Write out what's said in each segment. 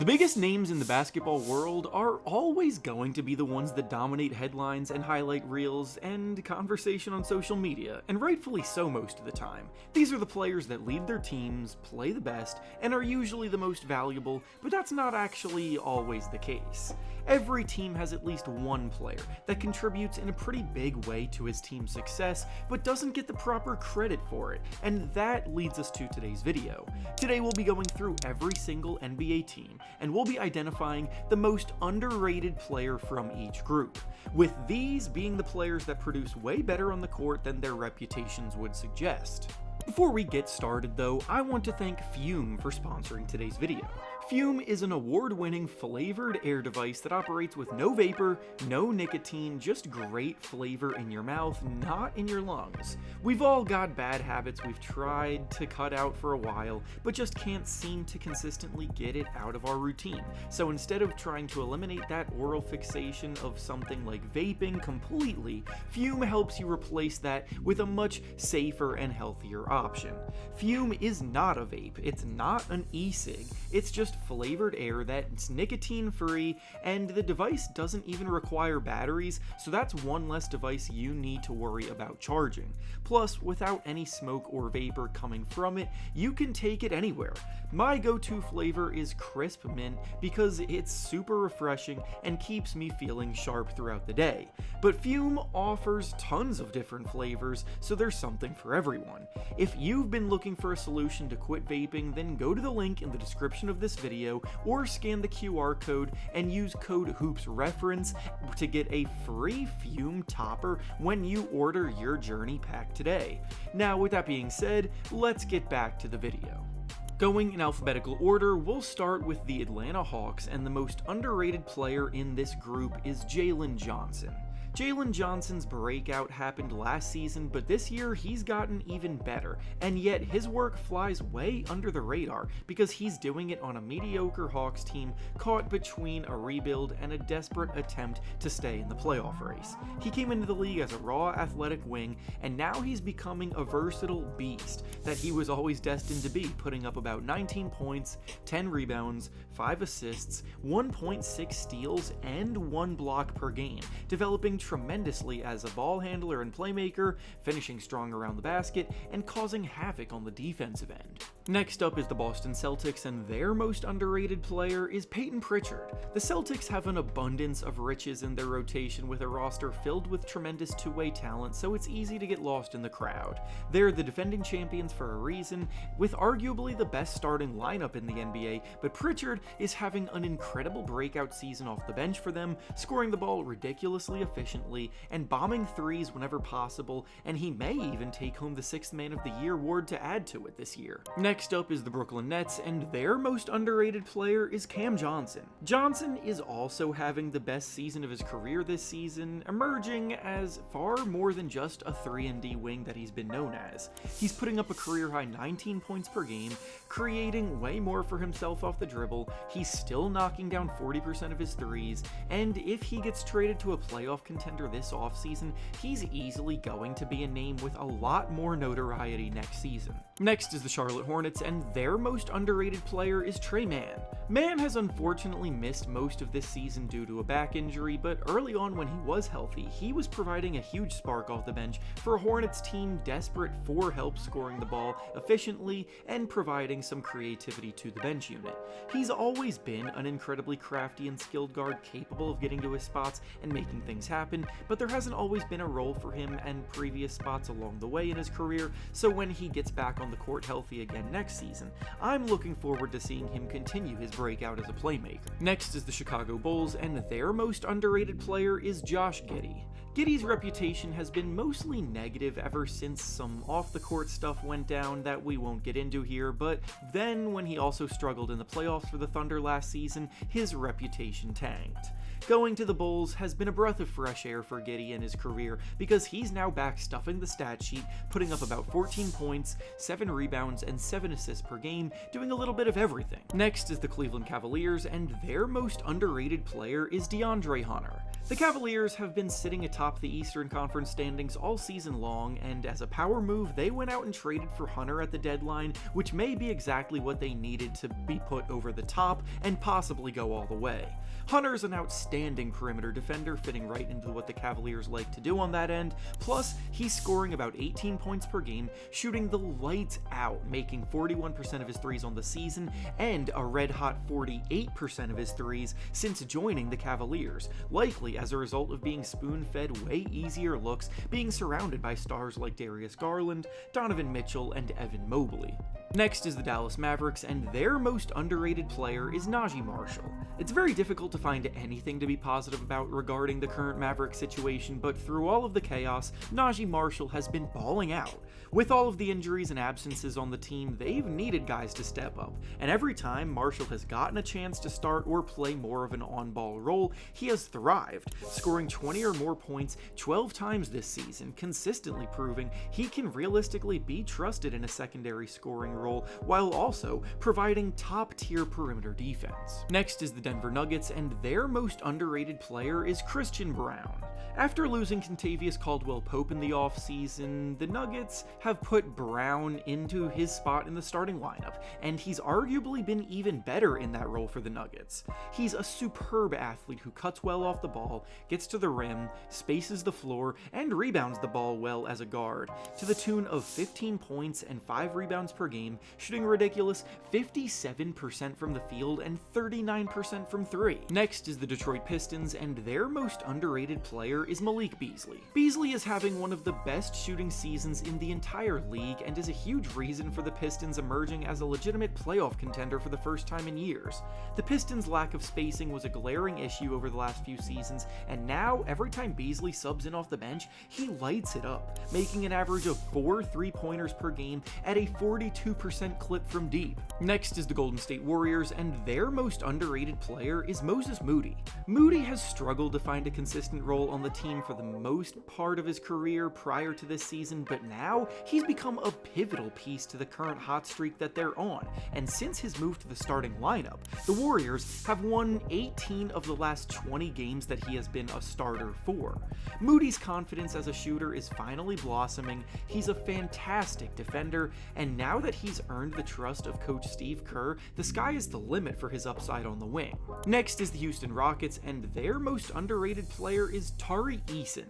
The biggest names in the basketball world are always going to be the ones that dominate headlines and highlight reels and conversation on social media, and rightfully so most of the time. These are the players that lead their teams, play the best, and are usually the most valuable, but that's not actually always the case. Every team has at least one player that contributes in a pretty big way to his team's success, but doesn't get the proper credit for it, and that leads us to today's video. Today we'll be going through every single NBA team, and we'll be identifying the most underrated player from each group, with these being the players that produce way better on the court than their reputations would suggest. Before we get started though, I want to thank Fume for sponsoring today's video. Fume is an award-winning flavored air device that operates with no vapor, no nicotine, just great flavor in your mouth, not in your lungs. We've all got bad habits we've tried to cut out for a while, but just can't seem to consistently get it out of our routine. So instead of trying to eliminate that oral fixation of something like vaping completely, Fume helps you replace that with a much safer and healthier option. Fume is not a vape, it's not an e-cig, it's just flavored air that's nicotine free, and the device doesn't even require batteries, so that's one less device you need to worry about charging. Plus, without any smoke or vapor coming from it, you can take it anywhere. My go-to flavor is crisp mint because it's super refreshing and keeps me feeling sharp throughout the day. But Fume offers tons of different flavors, so there's something for everyone. If you've been looking for a solution to quit vaping, then go to the link in the description of this video or scan the QR code and use code hoopsreference to get a free Fume topper when you order your journey pack today. Now, with that being said, let's get back to the video. Going in alphabetical order, we'll start with the Atlanta Hawks, and the most underrated player in this group is Jalen Johnson. Jalen Johnson's breakout happened last season, but this year he's gotten even better, and yet his work flies way under the radar because he's doing it on a mediocre Hawks team caught between a rebuild and a desperate attempt to stay in the playoff race. He came into the league as a raw athletic wing, and now he's becoming a versatile beast that he was always destined to be, putting up about 19 points, 10 rebounds, 5 assists, 1.6 steals, and 1 block per game, developing tremendously as a ball handler and playmaker, finishing strong around the basket, and causing havoc on the defensive end. Next up is the Boston Celtics, and their most underrated player is Peyton Pritchard. The Celtics have an abundance of riches in their rotation with a roster filled with tremendous two-way talent, so it's easy to get lost in the crowd. They're the defending champions for a reason, with arguably the best starting lineup in the NBA, but Pritchard is having an incredible breakout season off the bench for them, scoring the ball ridiculously efficiently and bombing threes whenever possible, and he may even take home the 6th Man of the Year award to add to it this year. Next up is the Brooklyn Nets, and their most underrated player is Cam Johnson. Johnson is also having the best season of his career this season, emerging as far more than just a 3-and-D wing that he's been known as. He's putting up a career-high 19 points per game, creating way more for himself off the dribble, he's still knocking down 40% of his threes, and if he gets traded to a playoff contender this offseason, he's easily going to be a name with a lot more notoriety next season. Next is the Charlotte Hornets, and their most underrated player is Tre Mann. Mann has unfortunately missed most of this season due to a back injury, but early on when he was healthy, he was providing a huge spark off the bench for a Hornets team desperate for help scoring the ball efficiently and providing some creativity to the bench unit. He's always been an incredibly crafty and skilled guard capable of getting to his spots and making things happen, but there hasn't always been a role for him and previous spots along the way in his career, so when he gets back on the court healthy again next season, I'm looking forward to seeing him continue his breakout as a playmaker. Next is the Chicago Bulls, and their most underrated player is Josh Giddey. Giddey's reputation has been mostly negative ever since some off-the-court stuff went down that we won't get into here, but then when he also struggled in the playoffs for the Thunder last season, his reputation tanked. Going to the Bulls has been a breath of fresh air for Giddey in his career because he's now back stuffing the stat sheet, putting up about 14 points, 7 rebounds, and 7 assists per game, doing a little bit of everything. Next is the Cleveland Cavaliers, and their most underrated player is DeAndre Hunter. The Cavaliers have been sitting atop the Eastern Conference standings all season long, and as a power move, they went out and traded for Hunter at the deadline, which may be exactly what they needed to be put over the top and possibly go all the way. Hunter's an outstanding perimeter defender, fitting right into what the Cavaliers like to do on that end, plus he's scoring about 18 points per game, shooting the lights out, making 41% of his threes on the season, and a red-hot 48% of his threes since joining the Cavaliers, likely as a result of being spoon-fed way easier looks, being surrounded by stars like Darius Garland, Donovan Mitchell, and Evan Mobley. Next is the Dallas Mavericks, and their most underrated player is Najee Marshall. It's very difficult to find anything to be positive about regarding the current Maverick situation, but through all of the chaos, Najee Marshall has been balling out. With all of the injuries and absences on the team, they've needed guys to step up, and every time Marshall has gotten a chance to start or play more of an on-ball role, he has thrived, scoring 20 or more points 12 times this season, consistently proving he can realistically be trusted in a secondary scoring role while also providing top-tier perimeter defense. Next is the Denver Nuggets, and their most underrated player is Christian Braun. After losing Kentavious Caldwell-Pope in the offseason, the Nuggets have put Braun into his spot in the starting lineup, and he's arguably been even better in that role for the Nuggets. He's a superb athlete who cuts well off the ball, gets to the rim, spaces the floor, and rebounds the ball well as a guard, to the tune of 15 points and 5 rebounds per game, shooting a ridiculous 57% from the field and 39% from 3. Next is the Detroit Pistons, and their most underrated player is Malik Beasley. Beasley is having one of the best shooting seasons in the entire league and is a huge reason for the Pistons emerging as a legitimate playoff contender for the first time in years. The Pistons' lack of spacing was a glaring issue over the last few seasons, and now every time Beasley subs in off the bench, he lights it up, making an average of 4 3-pointers per game at a 42% clip from deep. Next is the Golden State Warriors, and their most underrated player is Moses Moody. Moody has struggled to find a consistent role on the team for the most part of his career prior to this season, but now he's become a pivotal piece to the current hot streak that they're on, and since his move to the starting lineup, the Warriors have won 18 of the last 20 games that he has been a starter for. Moody's confidence as a shooter is finally blossoming, he's a fantastic defender, and now that he's earned the trust of Coach Steve Kerr, the sky is the limit for his upside on the wing. Next is the Houston Rockets, and their most underrated player is Tari Eason.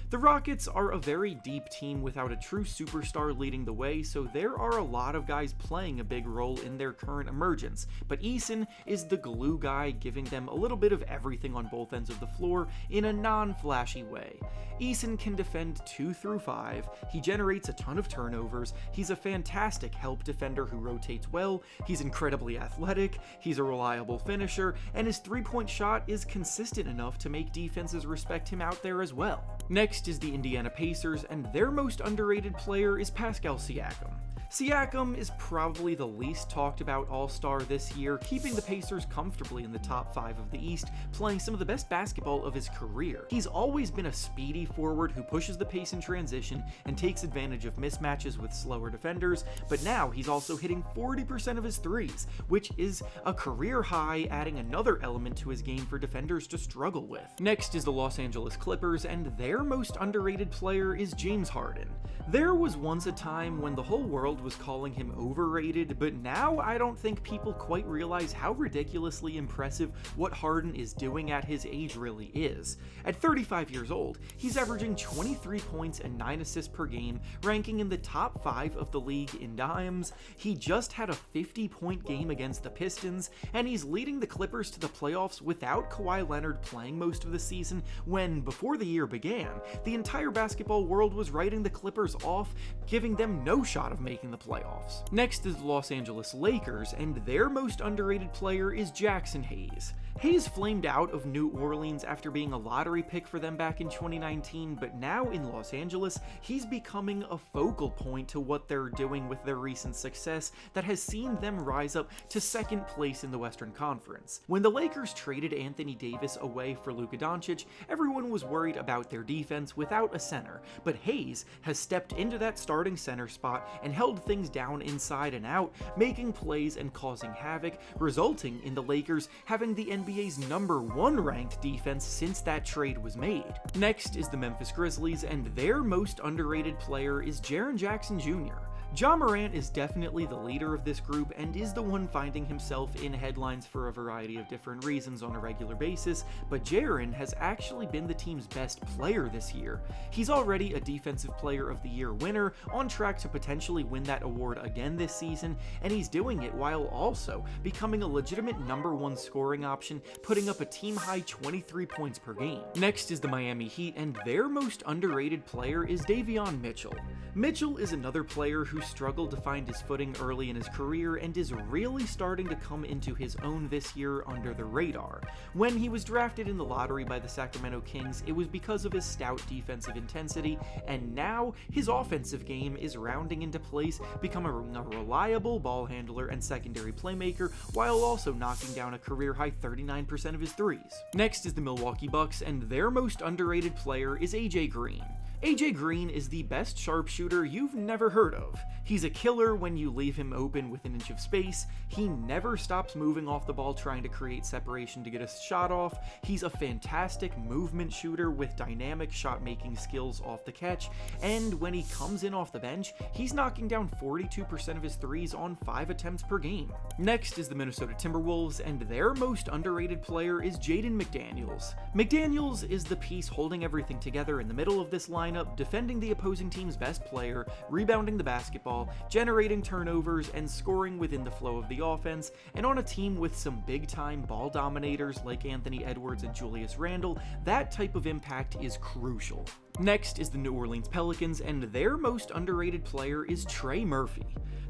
The Rockets are a very deep team without a true superstar leading the way, so there are a lot of guys playing a big role in their current emergence, but Eason is the glue guy, giving them a little bit of everything on both ends of the floor in a non-flashy way. Eason can defend 2 through 5, he generates a ton of turnovers, he's a fantastic help defender who rotates well, he's incredibly athletic, he's a reliable finisher, and his 3-point shot is consistent enough to make defenses respect him out there as well. Next is the Indiana Pacers, and their most underrated player is Pascal Siakam. Siakam is probably the least talked about all-star this year, keeping the Pacers comfortably in the top 5 of the East, playing some of the best basketball of his career. He's always been a speedy forward who pushes the pace in transition and takes advantage of mismatches with slower defenders, but now he's also hitting 40% of his threes, which is a career high, adding another element to his game for defenders to struggle with. Next is the Los Angeles Clippers, and their most underrated player is James Harden. There was once a time when the whole world was calling him overrated, but now I don't think people quite realize how ridiculously impressive what Harden is doing at his age really is. At 35 years old, he's averaging 23 points and 9 assists per game, ranking in the top 5 of the league in dimes. He just had a 50-point game against the Pistons, and he's leading the Clippers to the playoffs without Kawhi Leonard playing most of the season when, before the year began, the entire basketball world was writing the Clippers off, giving them no shot of making the playoffs. Next is the Los Angeles Lakers, and their most underrated player is Jackson Hayes. Hayes flamed out of New Orleans after being a lottery pick for them back in 2019, but now in Los Angeles, he's becoming a focal point to what they're doing with their recent success that has seen them rise up to second place in the Western Conference. When the Lakers traded Anthony Davis away for Luka Doncic, everyone was worried about their defense without a center, but Hayes has stepped into that starting center spot and held things down inside and out, making plays and causing havoc, resulting in the Lakers having the NBA NBA's #1 ranked defense since that trade was made. Next is the Memphis Grizzlies, and their most underrated player is Jaren Jackson Jr. Ja Morant is definitely the leader of this group and is the one finding himself in headlines for a variety of different reasons on a regular basis, but Jaren has actually been the team's best player this year. He's already a Defensive Player of the Year winner, on track to potentially win that award again this season, and he's doing it while also becoming a legitimate #1 scoring option, putting up a team-high 23 points per game. Next is the Miami Heat, and their most underrated player is Davion Mitchell. Mitchell is another player who struggled to find his footing early in his career and is really starting to come into his own this year under the radar. When he was drafted in the lottery by the Sacramento Kings, it was because of his stout defensive intensity, and now his offensive game is rounding into place, becoming a reliable ball handler and secondary playmaker, while also knocking down a career-high 39% of his threes. Next is the Milwaukee Bucks, and their most underrated player is AJ Green. AJ Green is the best sharpshooter you've never heard of. He's a killer when you leave him open with an inch of space. He never stops moving off the ball trying to create separation to get a shot off. He's a fantastic movement shooter with dynamic shot-making skills off the catch, and when he comes in off the bench, he's knocking down 42% of his threes on 5 attempts per game. Next is the Minnesota Timberwolves, and their most underrated player is Jaden McDaniels. McDaniels is the piece holding everything together in the middle of this lineup, defending the opposing team's best player, rebounding the basketball, generating turnovers, and scoring within the flow of the offense, and on a team with some big-time ball dominators like Anthony Edwards and Julius Randle, that type of impact is crucial. Next is the New Orleans Pelicans, and their most underrated player is Trey Murphy.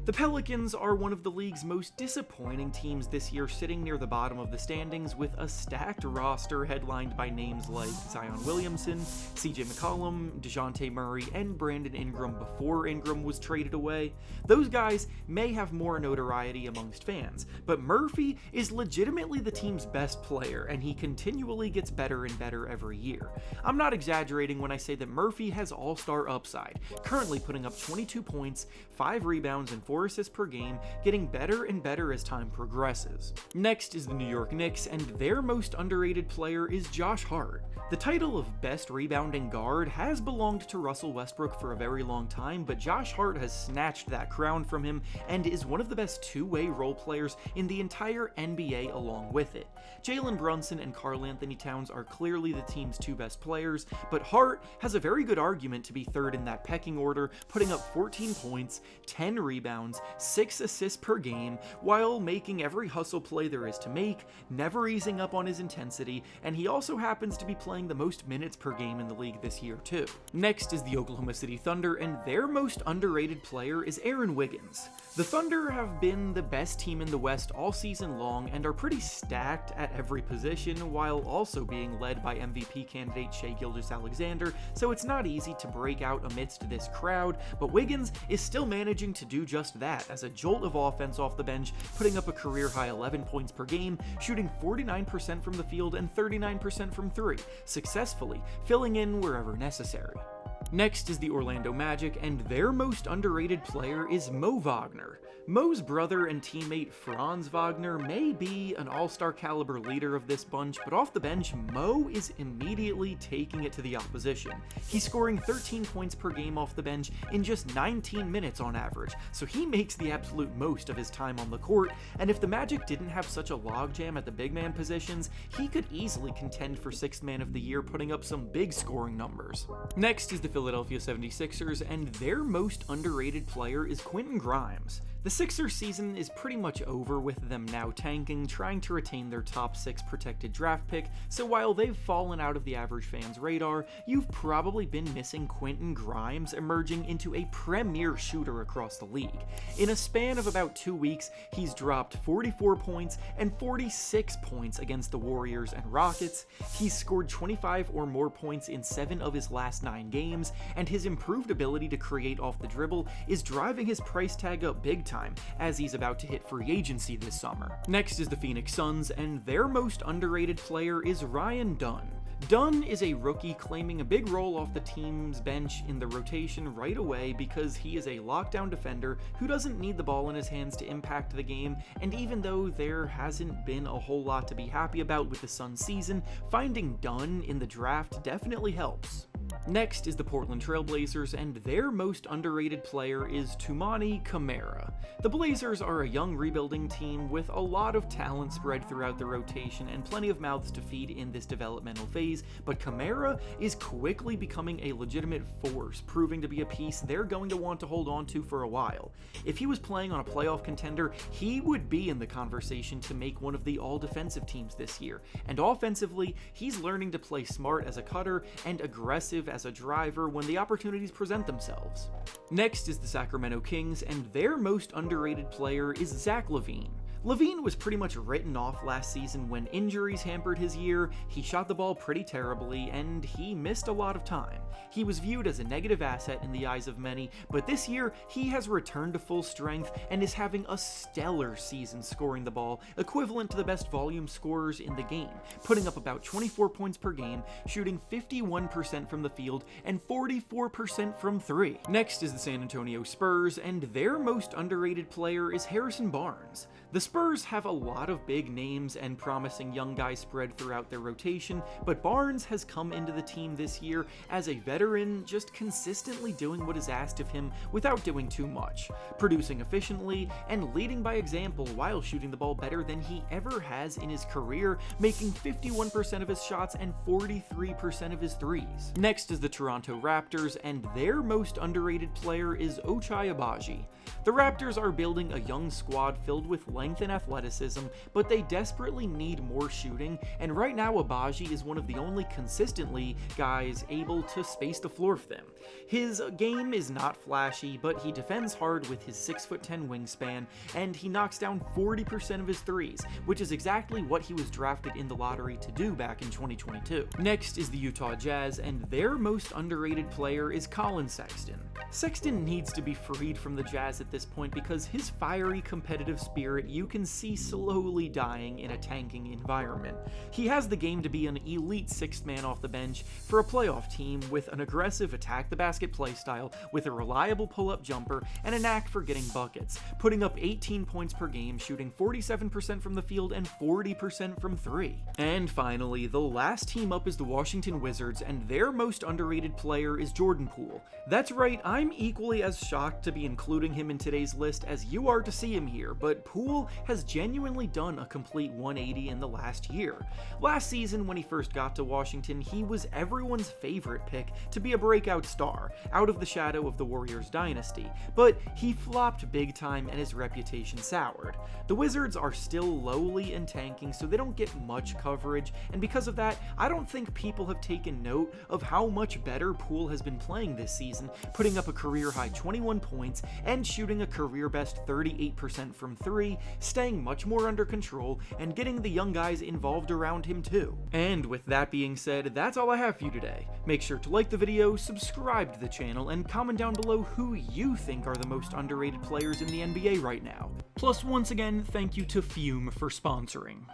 The Pelicans are one of the league's most disappointing teams this year, sitting near the bottom of the standings with a stacked roster headlined by names like Zion Williamson, CJ McCollum, DeJounte Murray, and Brandon Ingram before Ingram was traded away. Those guys may have more notoriety amongst fans, but Murphy is legitimately the team's best player, and he continually gets better and better every year. I'm not exaggerating when I say that Murphy has all-star upside, currently putting up 22 points, 5 rebounds, and 4 assists per game, getting better and better as time progresses. Next is the New York Knicks, and their most underrated player is Josh Hart. The title of best rebounding guard has belonged to Russell Westbrook for a very long time, but Josh Hart has snatched that crown from him and is one of the best two-way role players in the entire NBA along with it. Jalen Brunson and Karl Anthony Towns are clearly the team's 2 best players, but Hart has a very good argument to be third in that pecking order, putting up 14 points, 10 rebounds, 6 assists per game, while making every hustle play there is to make, never easing up on his intensity, and he also happens to be playing the most minutes per game in the league this year too. Next is the Oklahoma City Thunder, and their most underrated player is Aaron Wiggins. The Thunder have been the best team in the West all season long and are pretty stacked at every position, while also being led by MVP candidate Shai Gilgeous-Alexander, so it's not easy to break out amidst this crowd, but Wiggins is still managing to do just that as a jolt of offense off the bench, putting up a career-high 11 points per game, shooting 49% from the field and 39% from 3, successfully filling in wherever necessary. Next is the Orlando Magic, and their most underrated player is Mo Wagner. Mo's brother and teammate Franz Wagner may be an all-star caliber leader of this bunch, but off the bench, Mo is immediately taking it to the opposition. He's scoring 13 points per game off the bench in just 19 minutes on average, so he makes the absolute most of his time on the court, and if the Magic didn't have such a logjam at the big man positions, he could easily contend for 6th man of the year, putting up some big scoring numbers. Next is the Philadelphia 76ers, and their most underrated player is Quentin Grimes. The Sixers season is pretty much over, with them now tanking, trying to retain their top 6 protected draft pick, so while they've fallen out of the average fan's radar, you've probably been missing Quentin Grimes emerging into a premier shooter across the league. In a span of about 2 weeks, he's dropped 44 points and 46 points against the Warriors and Rockets, he's scored 25 or more points in 7 of his last 9 games, and his improved ability to create off the dribble is driving his price tag up big time, as he's about to hit free agency this summer. Next is the Phoenix Suns, and their most underrated player is Ryan Dunn. Dunn is a rookie claiming a big role off the team's bench in the rotation right away because he is a lockdown defender who doesn't need the ball in his hands to impact the game, and even though there hasn't been a whole lot to be happy about with the Suns season, finding Dunn in the draft definitely helps. Next is the Portland Trail Blazers, and their most underrated player is Toumani Camara. The Blazers are a young rebuilding team with a lot of talent spread throughout the rotation and plenty of mouths to feed in this developmental phase, but Camara is quickly becoming a legitimate force, proving to be a piece they're going to want to hold on to for a while. If he was playing on a playoff contender, he would be in the conversation to make one of the all-defensive teams this year, and offensively, he's learning to play smart as a cutter and aggressive as a driver when the opportunities present themselves. Next is the Sacramento Kings, and their most underrated player is Zach LaVine. LaVine was pretty much written off last season when injuries hampered his year. He shot the ball pretty terribly, and he missed a lot of time. He was viewed as a negative asset in the eyes of many, but this year he has returned to full strength and is having a stellar season scoring the ball, equivalent to the best volume scorers in the game, putting up about 24 points per game, shooting 51% from the field and 44% from three. Next is the San Antonio Spurs, and their most underrated player is Harrison Barnes. The Spurs have a lot of big names and promising young guys spread throughout their rotation, but Barnes has come into the team this year as a veteran, just consistently doing what is asked of him without doing too much, producing efficiently and leading by example while shooting the ball better than he ever has in his career, making 51% of his shots and 43% of his threes. Next is the Toronto Raptors, and their most underrated player is Ochai Agbaji. The Raptors are building a young squad filled with length and athleticism, but they desperately need more shooting, and right now Agbaji is one of the only consistently guys able to space the floor for them. His game is not flashy, but he defends hard with his 6'10" wingspan, and he knocks down 40% of his threes, which is exactly what he was drafted in the lottery to do back in 2022. Next is the Utah Jazz, and their most underrated player is Colin Sexton. Sexton needs to be freed from the Jazz at this point because his fiery competitive spirit you can see slowly dying in a tanking environment. He has the game to be an elite sixth man off the bench for a playoff team with an aggressive attack the basket play style with a reliable pull-up jumper and a knack for getting buckets, putting up 18 points per game, shooting 47% from the field and 40% from three. And finally, the last team up is the Washington Wizards, and their most underrated player is Jordan Poole. That's right, I'm equally as shocked to be including him in today's list as you are to see him here, but Poole has genuinely done a complete 180 in the last year. Last season, when he first got to Washington, he was everyone's favorite pick to be a breakout star, out of the shadow of the Warriors dynasty, but he flopped big time and his reputation soured. The Wizards are still lowly and tanking, so they don't get much coverage, and because of that, I don't think people have taken note of how much better Poole has been playing this season, putting up a career-high 21 points and shooting a career-best 38% from three, staying much more under control, and getting the young guys involved around him too. And with that being said, that's all I have for you today. Make sure to like the video, subscribe to the channel, and comment down below who you think are the most underrated players in the NBA right now. Plus, once again, thank you to Fume for sponsoring.